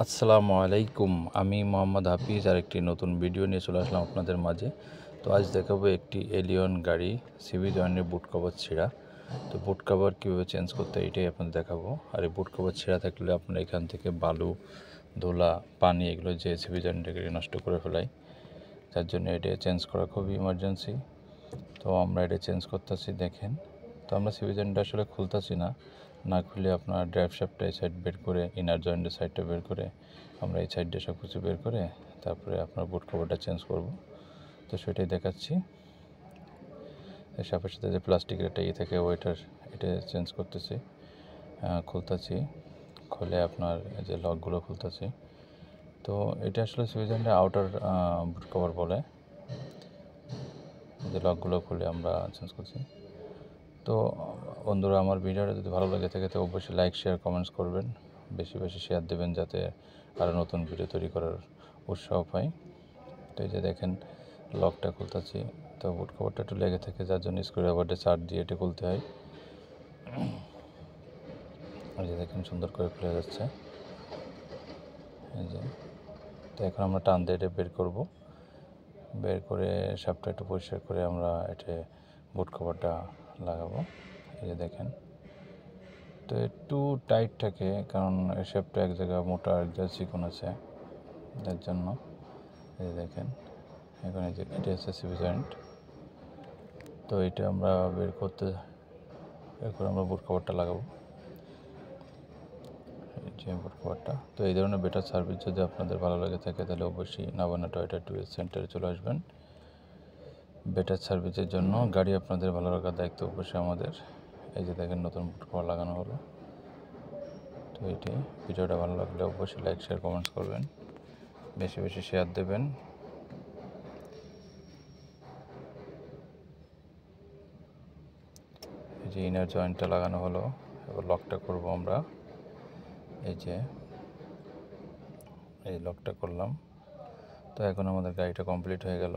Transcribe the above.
আসসালামু আলাইকুম। আমি মোহাম্মদ হাফিজ আরেকটি নতুন ভিডিও নিয়ে চলে আসলাম আপনাদের মাঝে। তো আজ দেখাবো একটি এলিয়ন গাড়ি সিবি জয়েন্টের বুট কভার ছেঁড়া। তো বুট কভার কীভাবে চেঞ্জ করতে হয় এটাই আপনাদের দেখাবো। আর এই বুট কভার ছেঁড়া থাকলে আপনারা এখান থেকে বালু, ধুলা, পানি এগুলো যে সিবি জয়েন্টের গাড়ি নষ্ট করে ফেলায়, যার জন্য এটা চেঞ্জ করা খুবই ইমার্জেন্সি। তো আমরা এটা চেঞ্জ করতেছি, দেখেন। তো আমরা সিবি জয়েন্টটা আসলে খুলতেছি না খুলে আপনার ড্রাইভ শ্যাফটটা এই সাইড বের করে, ইনার জয়েন্টের সাইডটা বের করে, আমরা এই সাইডে সব কিছু বের করে তারপরে আপনার বুট কভারটা চেঞ্জ করব। তো সেটাই দেখাচ্ছি। এর সাথে সাথে যে প্লাস্টিকের একটা থাকে ওইটার এটা চেঞ্জ করতেছি, খুলতেছি, খুলে আপনার এই যে লকগুলো খুলতেছি। তো এটা আসলে সিবি জয়েন্টের আউটার বুট কভার বলে, যে লকগুলো খুলে আমরা চেঞ্জ করছি। তো বন্ধুরা, আমার ভিডিওটা যদি ভালো লাগে থাকে তো অবশ্যই লাইক, শেয়ার, কমেন্টস করবেন, বেশি বেশি শেয়ার দেবেন যাতে আরও নতুন ভিডিও তৈরি করার উৎসাহ পাই। তো এই যে দেখেন লকটা খুলতেছি। তো বুট কভারটা একটু লেগে থাকে, যার জন্য স্ক্রুড্রাইভারটা চার দিয়ে এটা খুলতে হয়। এই যে দেখেন সুন্দর করে খুলে যাচ্ছে। এই যে, তো এখন আমরা টান দিয়ে এটা বের করব। বের করে শ্যাফটটা একটু পরিষ্কার করে আমরা এটা বুট কভারটা লাগাবো। এই যে দেখেন, তো একটু টাইট থাকে কারণ এই শেপটা এক জায়গায় মোটা, এক জায়গায় চিকন আছে, যার জন্য। এই যে দেখেন, এখন এই যে এটা হচ্ছে সিবি জয়েন্ট। তো এটা আমরা বের করে আমরা বুট কভারটা লাগাবো, এই যে বুট কভারটা। তো এই ধরনের বেটার সার্ভিস যদি আপনাদের ভালো লাগে থাকে তাহলে অবশ্যই নাভানা টয়োটা টুয়েলভ সেন্টারে চলে আসবেন। বেটার সার্ভিসের জন্য গাড়ি আপনাদের ভালো রাখার দায়িত্ব অবশ্যই আমাদের। এই যে দেখেন নতুন বুট কভার লাগানো হলো। তো এটাই, ভিডিওটা ভালো লাগলে অবশ্যই লাইক, শেয়ার, কমেন্টস করবেন, বেশি বেশি শেয়ার দেবেন। এই যে ইনার জয়েন্টটা লাগানো হলো, এবার লকটা করব আমরা। এই যে এই লকটা করলাম। তো এখন আমাদের গাড়িটা কমপ্লিট হয়ে গেল।